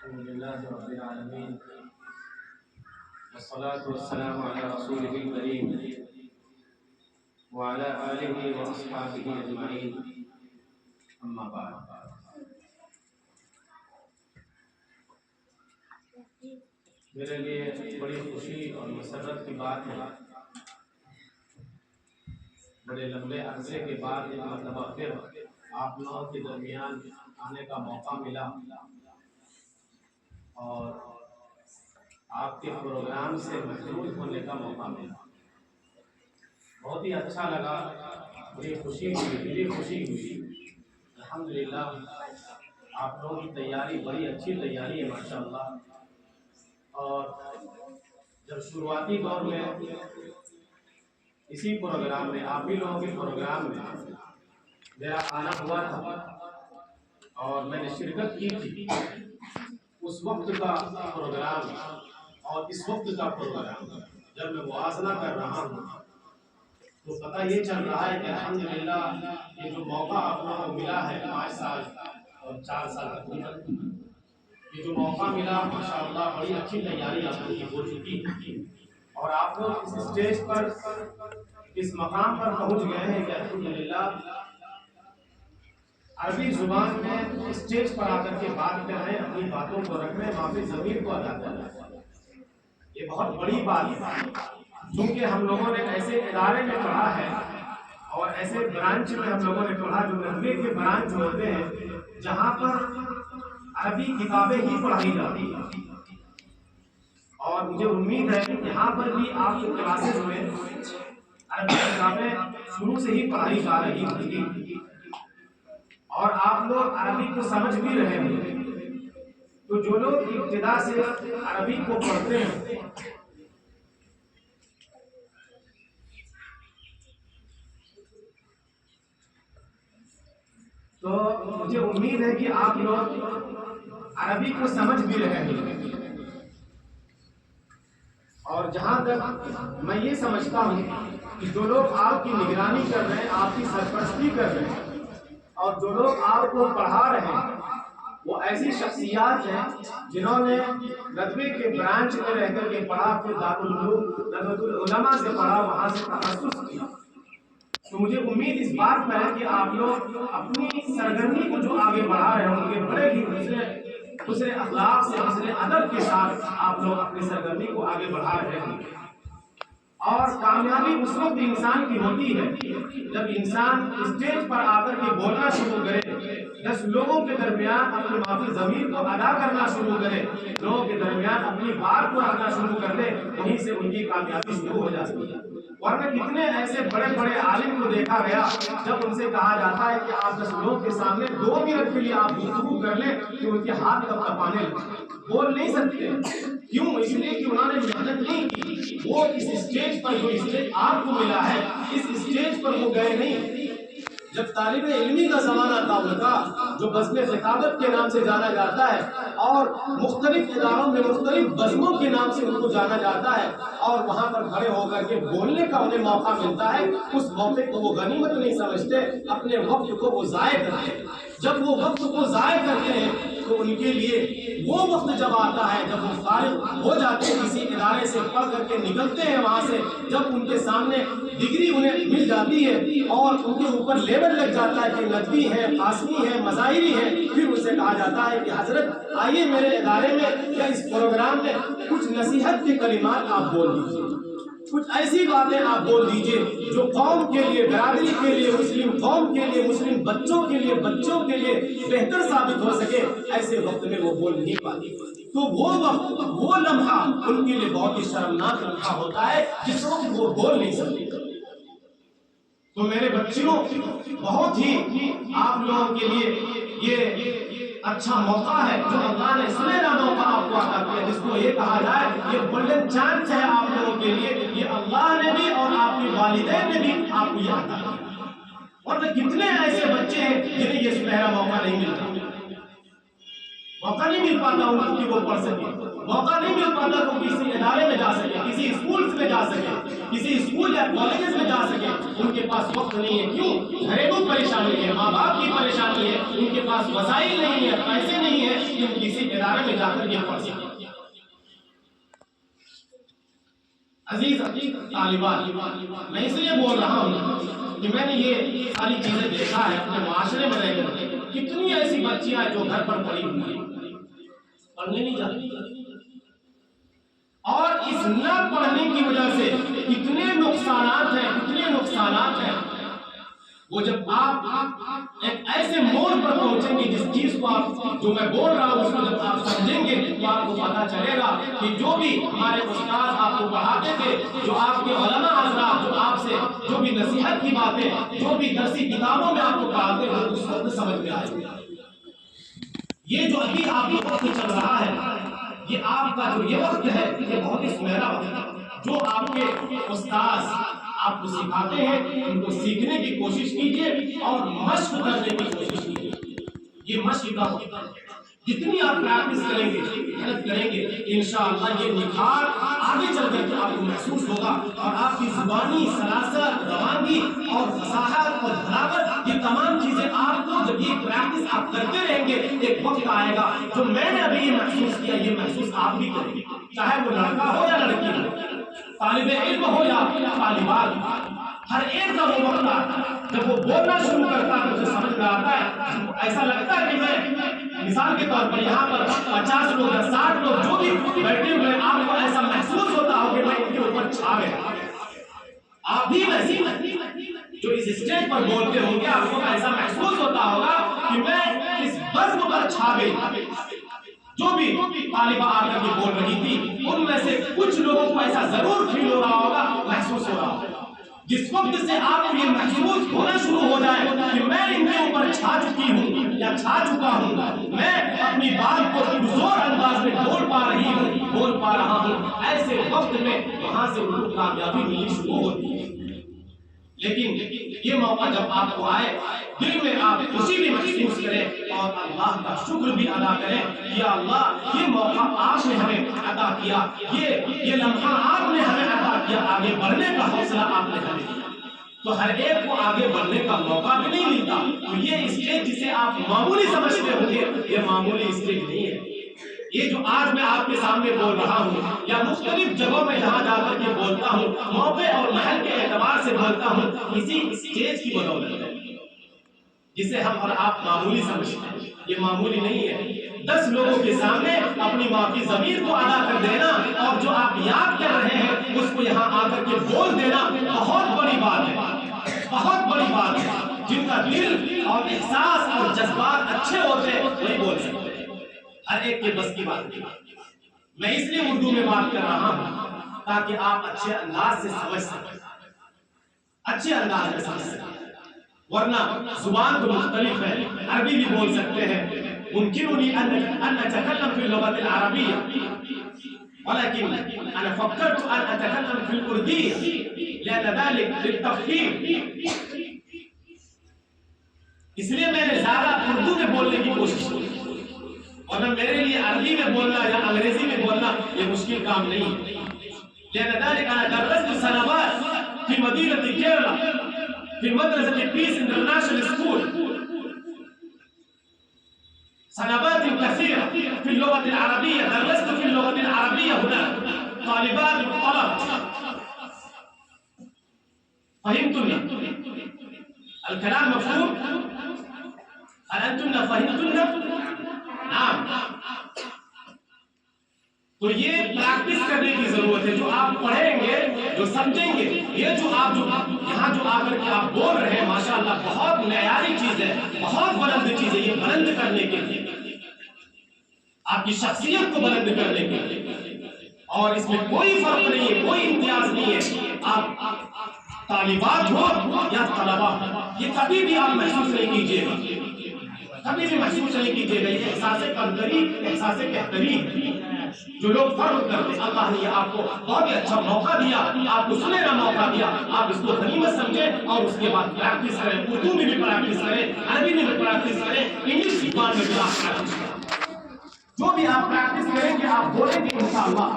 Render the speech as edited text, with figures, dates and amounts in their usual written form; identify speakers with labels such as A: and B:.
A: الحمد لله رب العالمين والصلاة والسلام على رسوله الكريم وعلى آله وأصحابه أجمعين أما بعد. میرے لیے بڑی خوشی اور مسرت کی بات ہے، بڑے لمبے عرصے کے بعد ایک مرتبہ پھر آپ لوگوں کے درمیان آنے کا موقع ملا اور آپ کے پروگرام سے محظوظ ہونے کا موقع ملا. بہت ہی اچھا لگا، بڑی خوشی ہوئی، دلی خوشی ہوئی. الحمدللہ آپ لوگوں کی تیاری بڑی اچھی تیاری ہے ماشاءاللہ. اور جب شروعاتی دور میں اسی پروگرام میں آپ ہی لوگوں کے پروگرام میں میرا آنا ہوا تھا اور میں نے شرکت کی تھی، اس وقت کا پروگرام اور اس وقت کا پروگرام جب میں موازنہ کر رہا ہوں تو پتہ یہ چل رہا ہے کہ الحمدللہ یہ جو موقع آپ لوگوں کو ملا ہے 5 سال اور 4 سال تک یہ جو موقع ملا ماشاءاللہ بڑی اچھی تیاری آپ لوگوں کی ہو چکی ہے اور آپ لوگ اس اسٹیج پر اس مقام پر پہنچ گئے ہیں کہ الحمدللہ عربی زبان میں اسٹیج پر آ کر کے بات کر رہے ہیں، اپنی باتوں کو رکھ رہے ہیں، وہاں پہ ضمیر کو ادا کر رہے ہیں. یہ بہت بڑی بات ہے چونکہ ہم لوگوں نے ایسے ادارے میں پڑھا ہے اور ایسے برانچ میں ہم لوگوں نے پڑھا جو نحوے کے برانچ ہوتے ہیں جہاں پر عربی کتابیں ہی پڑھائی جاتی ہیں. اور مجھے امید ہے کہ یہاں پر بھی آپ کے کلاسز میں عربی کتابیں شروع سے ہی پڑھائی جا رہی ہوں گی اور آپ لوگ عربی کو سمجھ بھی رہے ہیں. تو جو لوگ ابتدا سے عربی کو پڑھتے ہیں تو مجھے امید ہے کہ آپ لوگ عربی کو سمجھ بھی رہے ہیں. اور جہاں تک میں یہ سمجھتا ہوں کہ جو لوگ آپ کی نگرانی کر رہے ہیں، آپ کی سرپرستی کر رہے ہیں اور جو لوگ آپ کو پڑھا رہے ہیں وہ ایسی شخصیات ہیں جنہوں نے ندوے کے برانچ میں رہ کر کے پڑھا، پھر دارالعلوم ندوۃ العلماء سے پڑھا، وہاں سے تخصص کیا. تو مجھے امید اس بات پر ہے کہ آپ لوگ اپنی سرگرمی کو جو آگے بڑھا رہے ہوں گے بڑے ہی دوسرے اخلاق سے، دوسرے ادب کے ساتھ آپ لوگ اپنی سرگرمی کو آگے بڑھا رہے ہیں. اور کامیابی اس وقت انسان کی ہوتی ہے جب انسان اسٹیج پر آ کر کے بولنا شروع کرے، 10 لوگوں کے درمیان اپنی معافی ضمیر کو ادا کرنا شروع کرے، لوگوں کے درمیان اپنی بات کو رکھنا شروع کر دے، وہیں سے ان کی کامیابی شروع ہو جاتی ہے. ورنہ کتنے ایسے بڑے بڑے عالم کو دیکھا گیا جب ان سے کہا جاتا ہے کہ آپ 10 لوگوں کے سامنے 2 منٹ کے لیے آپ گفتگو کر لیں کہ ان کے ہاتھ کب کپانے لگے، بول نہیں سکتے. کیوں؟ اس لیے کہ انہوں نے محنت نہیں کی. وہ اس اسٹیج پر جو اسٹیج آپ کو ملا ہے اس اسٹیج پر وہ گئے نہیں. جب طالب علمی کا زمانہ تھا ان کا جو بزم خطابت کے نام سے جانا جاتا ہے اور مختلف اداروں میں مختلف بزموں کے نام سے ان کو جانا جاتا ہے اور وہاں پر کھڑے ہو کر کے بولنے کا انہیں موقع ملتا ہے، اس موقع کو وہ غنیمت نہیں سمجھتے، اپنے وقت کو وہ ضائع کرتے ہیں. جب وہ وقت کو ضائع کرتے ہیں تو ان کے لیے وہ وقت جب آتا ہے جب وہ فارغ ہو جاتے ہیں کسی ادارے سے پڑھ کر کے نکلتے ہیں وہاں سے، جب ان کے سامنے ڈگری انہیں مل جاتی ہے اور ان کے اوپر لیبل لگ جاتا ہے کہ ندوی ہے، قاسمی ہے، مظاہری ہے، پھر ان سے کہا جاتا ہے کہ حضرت آئیے میرے ادارے میں یا اس پروگرام میں کچھ نصیحت کے کلمات آپ بول دیجیے، کچھ ایسی باتیں آپ بول دیجئے جو قوم کے لیے، برادری کے لیے، مسلم قوم کے لیے، مسلم بچوں کے لیے بہتر ثابت ہو سکے. ایسے وقت میں وہ بول نہیں پاتی. تو وہ وقت، وہ لمحہ ان کے لیے بہت ہی شرمناک لمحہ ہوتا ہے جس وقت وہ بول نہیں سکتے. تو میرے بچوں، بہت ہی آپ لوگوں کے لیے یہ اچھا موقع ہے جو اللہ نے سنہرا موقع آپ کو عطا کیا، جس کو یہ کہا جائے یہ گولڈن چانس ہے آپ لوگوں کے لیے. یہ اللہ نے بھی اور آپ کے والدین نے بھی آپ کو یہ عطا کیا. اور کتنے ایسے بچے ہیں جنہیں یہ سنہرا موقع نہیں ملتا، موقع نہیں مل پاتا ان کو کہ وہ پڑھ سکے، موقع نہیں مل پاتا کہ کسی ادارے میں جا سکے، کسی اسکولز میں جا سکے، کسی اسکول یا کالجز میں جا سکے. ان کے پاس وقت نہیں ہے. کیوں؟ گھریلو پریشانی ہے، ماں باپ کی پریشانی ہے، ان کے پاس وسائل نہیں ہے، پیسے نہیں ہے کہ کسی ادارے میں جا جا کر یہ پڑھ سکیں۔ عزیز طالبات، میں اس لیے بول رہا ہوں کہ میں نے یہ ساری چیزیں دیکھا ہے اپنے معاشرے میں رہ کر، کتنی ایسی بچیاں جو گھر پر پڑھی ہوئی ہیں، پڑھنے نہیں جاتی، اور اس نہ پڑھنے کی وجہ سے کتنے نقصانات ہیں۔ وہ جب آپ ایک ایسے موڑ پر پہنچیں گے جس چیز کو آپ جو میں بول رہا ہوں اس کو جب آپ سمجھیں گے تو آپ کو پتا چلے گا کہ جو بھی ہمارے استاد آپ کو پڑھاتے تھے، جو آپ کے علماء حضرات جو آپ سے جو بھی نصیحت کی باتیں، جو بھی درسی کتابوں میں آپ کو پڑھاتے ہیں، اس وقت سمجھ میں آئے گا۔ یہ جو ابھی آپ کو وقت چل رہا ہے، یہ آپ کا جو یہ وقت ہے، یہ بہت ہی سنہرا وقت ہے۔ جو آپ کے استاد آپ کو سکھاتے ہیں ان کو سیکھنے کی کوشش کیجیے اور مشق کرنے کی کوشش کیجیے۔ یہ مشق کا وقت ہے، جتنی آپ پریکٹس کریں گے، محنت کریں گے، انشاءاللہ یہ نکھار آگے چل کر کے آپ کو محسوس ہوگا، اور آپ کی زبانی سلاست، روانی اور فصاحت اور بلاغت، یہ تمام چیزیں آپ کو جب یہ پریکٹس آپ کرتے رہیں گے، ایک وقت آئے گا جو میں نے ابھی یہ محسوس کیا، یہ محسوس آپ بھی کریں گے، چاہے وہ لڑکا ہو یا لڑکی ہو، طالب علم ہو یا طالبات، ہر ایک کا وہ وقت آتا ہے جب وہ بولنا شروع کرتا ہے، مجھے سمجھ میں آتا ہے، ایسا لگتا ہے کہ میں مثال کے طور پر یہاں پر 50 لوگ یا 60 لوگ جو بھی بیٹھے ہوئے ہیں، آپ کو ایسا محسوس ہوتا ہو کہ میں ان کے اوپر چھا گیا۔ آپ بھی ویسے جو اس اسٹیج پر بولتے ہوں گے، آپ کو ایسا محسوس ہوتا ہوگا کہ میں اس بزم پر چھا گئی۔ جو بھی طالبہ آ کر کے بول رہی تھی، ان میں سے کچھ لوگوں کو ایسا ضرور فیل ہو رہا ہوگا، محسوس ہو رہا ہوگا۔ جس وقت سے آپ کو یہ محسوس ہونا شروع ہو جائے کہ میں ان کے اوپر چھا چکی ہوں یا چھا چکا ہوں، میں اپنی بات کو زور انداز میں بول پا رہا ہوں، ایسے وقت میں وہاں سے ان کو کامیابی ملنی شروع ہوتی ہے۔ لیکن یہ موقع جب آپ کو آئے، دل میں آپ خوشی بھی محسوس کریں اور اللہ کا شکر بھی ادا کریں، یا اللہ یہ موقع آپ نے ہمیں عطا کیا، یہ لمحہ آپ نے ہمیں عطا کیا، آگے بڑھنے کا حوصلہ آپ نے ہمیں دیا۔ تو ہر ایک کو آگے بڑھنے کا موقع بھی نہیں ملتا، تو یہ اسٹیج جسے آپ معمولی سمجھتے ہوں گے، یہ معمولی اسٹیج نہیں ہے۔ یہ جو آج میں آپ کے سامنے بول رہا ہوں یا مختلف جگہوں میں جہاں جا کر کے بولتا ہوں، موقع اور محل کے اعتبار سے بولتا ہوں، اسی اسٹیج کی بدولت ہے جسے ہم اور آپ معمولی سمجھتے ہیں۔ یہ معمولی نہیں ہے۔ 10 لوگوں کے سامنے اپنی ماں کی ضمیر کو ادا کر دینا اور جو آپ یاد کر رہے ہیں اس کو یہاں آ کر کے بول دینا بہت بڑی بات ہے، بہت بڑی بات ہے۔ جن کا دل اور احساس اور جذبات اچھے ہوتے ہیں وہی بول سکتے ہیں، ہر ایک کے بس کی بات نہیں۔ میں اس لیے اردو میں بات کر رہا ہوں تاکہ آپ اچھے انداز سے سمجھ سکیں، اچھے انداز میں سمجھ سکیں، ورنہ زبان تو مختلف ہے، عربی بھی بول سکتے ہیں۔ ممکنني أن أتكلم في اللغة العربية، ولكن أنا فكرت أن أتكلم في الأردية لأن ذلك للتفخيم، اس لیے میں نے زیادہ اردو میں بولنے کی کوشش کی، ورنہ میرے لیے عربی میں بولنا یا انگریزی میں بولنا یہ مشکل کام نہیں ہے۔ لأن ذلك أنا درست سنوات في مدينة كيرلا في مدرسة بيس انترناشونال سكول، سنوات كثيرة في اللغة العربية، درست في اللغة العربية هناك طالبات وطلبة. فهمتني؟ الكلام مفهوم؟ هل أنتن فهمتن؟ نعم. تو یہ پریکٹس کرنے کی ضرورت ہے، جو آپ پڑھیں گے، جو سمجھیں گے، یہ جو آپ جو یہاں جو آ کر کے آپ بول رہے ہیں، ماشاءاللہ بہت معیاری چیز ہے، بہت بلند چیز ہے۔ یہ بلند کرنے کے لیے، آپ کی شخصیت کو بلند کرنے کے لیے، اور اس میں کوئی فرق نہیں ہے، کوئی امتیاز نہیں ہے، آپ طالبات ہو یا طلبا، یہ کبھی بھی آپ محسوس نہیں کیجیے گا، کبھی بھی محسوس نہیں کیجیے گا۔ یہ احساس قدری، احساس بہتری جو لوگ فرق کرتے ہیں، اللہ نے آپ کو بہت ہی اچھا موقع دیا، آپ کو سنے کا موقع دیا، آپ اس کو غنیمت سمجھیں اور اس کے بعد پریکٹس کریں، اردو میں بھی پریکٹس کریں، عربی میں بھی پریکٹس کریں، انگلش زبان میں بھی آپ پریکٹس کریں۔ جو بھی آپ پریکٹس کریں گے، آپ بولیں گے انشاءاللہ